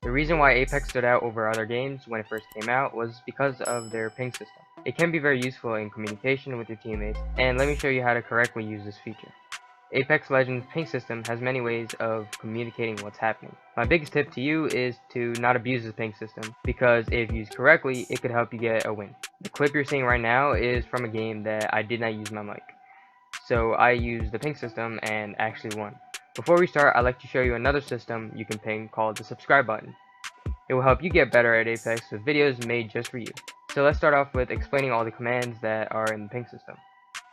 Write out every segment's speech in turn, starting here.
The reason why Apex stood out over other games when it first came out was because of their ping system. It can be very useful in communication with your teammates, and let me show you how to correctly use this feature. Apex Legends ping system has many ways of communicating what's happening. My biggest tip to you is to not abuse the ping system, because if used correctly, it could help you get a win. The clip you're seeing right now is from a game that I did not use my mic. So I used the ping system and actually won. Before we start, I'd like to show you another system you can ping called the subscribe button. It will help you get better at Apex with videos made just for you. So let's start off with explaining all the commands that are in the ping system.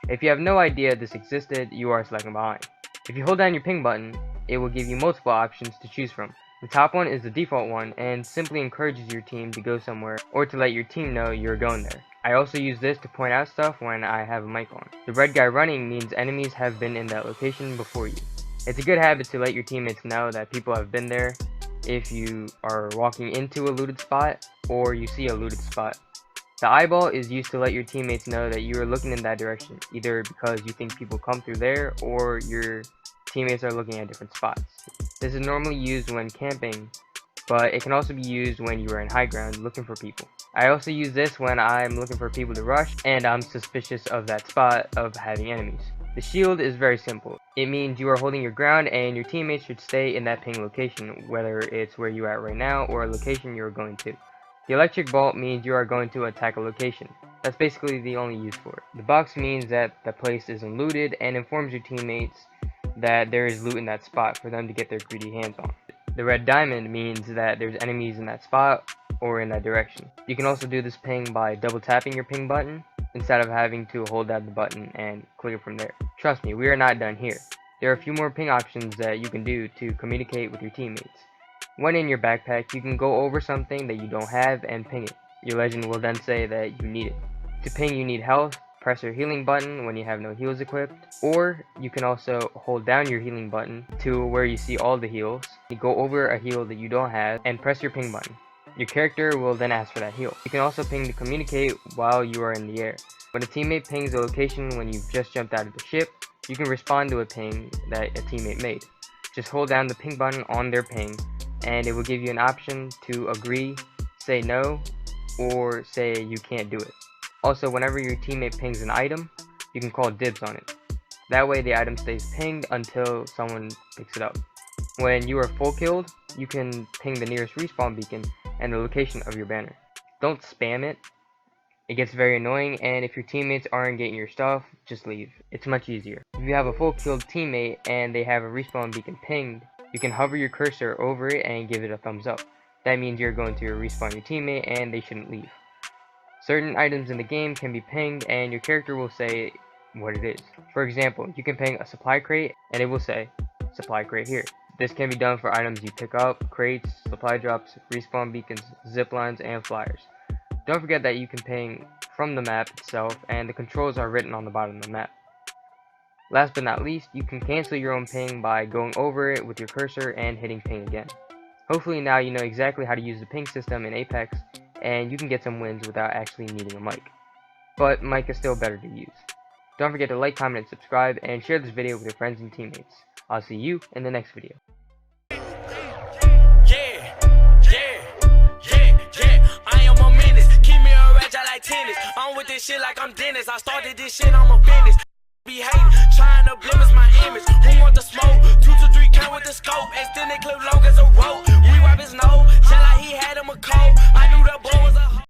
If you have no idea this existed, you are lagging behind. If you hold down your ping button, it will give you multiple options to choose from. The top one is the default one and simply encourages your team to go somewhere or to let your team know you're going there. I also use this to point out stuff when I have a mic on. The red guy running means enemies have been in that location before you. It's a good habit to let your teammates know that people have been there if you are walking into a looted spot or you see a looted spot. The eyeball is used to let your teammates know that you are looking in that direction, either because you think people come through there or your teammates are looking at different spots. This is normally used when camping, but it can also be used when you are in high ground looking for people. I also use this when I'm looking for people to rush and I'm suspicious of that spot of having enemies. The shield is very simple. It means you are holding your ground and your teammates should stay in that ping location, whether it's where you're at right now or a location you're going to. The electric bolt means you are going to attack a location. That's basically the only use for it. The box means that the place isn't looted and informs your teammates that there is loot in that spot for them to get their greedy hands on. The red diamond means that there's enemies in that spot or in that direction. You can also do this ping by double tapping your ping button instead of having to hold down the button and click it from there. Trust me, we are not done here. There are a few more ping options that you can do to communicate with your teammates. When in your backpack, you can go over something that you don't have and ping it. Your legend will then say that you need it. To ping, you need health. Press your healing button when you have no heals equipped, or you can also hold down your healing button to where you see all the heals. You go over a heal that you don't have and press your ping button. Your character will then ask for that heal. You can also ping to communicate while you are in the air. When a teammate pings a location when you've just jumped out of the ship, you can respond to a ping that a teammate made. Just hold down the ping button on their ping and it will give you an option to agree, say no, or say you can't do it. Also, whenever your teammate pings an item, you can call dibs on it. That way the item stays pinged until someone picks it up. When you are full killed, you can ping the nearest respawn beacon and the location of your banner. Don't spam it. It gets very annoying, and if your teammates aren't getting your stuff, just leave. It's much easier. If you have a full killed teammate and they have a respawn beacon pinged, you can hover your cursor over it and give it a thumbs up. That means you're going to respawn your teammate and they shouldn't leave. Certain items in the game can be pinged and your character will say what it is. For example, you can ping a supply crate and it will say supply crate here. This can be done for items you pick up, crates, supply drops, respawn beacons, zip lines, and flyers. Don't forget that you can ping from the map itself and the controls are written on the bottom of the map. Last but not least, you can cancel your own ping by going over it with your cursor and hitting ping again. Hopefully now you know exactly how to use the ping system in Apex and you can get some wins without actually needing a mic. But mic is still better to use. Don't forget to like, comment, and subscribe, and share this video with your friends and teammates. I'll see you in the next video. I'm with this shit like I'm Dennis. I started this shit, I'm a business. Be hating, trying to blemish my image. Who want the smoke? 2 to 3 count with the scope. Extended clip long as a rope. We wipe his nose, sound like he had him a cold. I knew the boy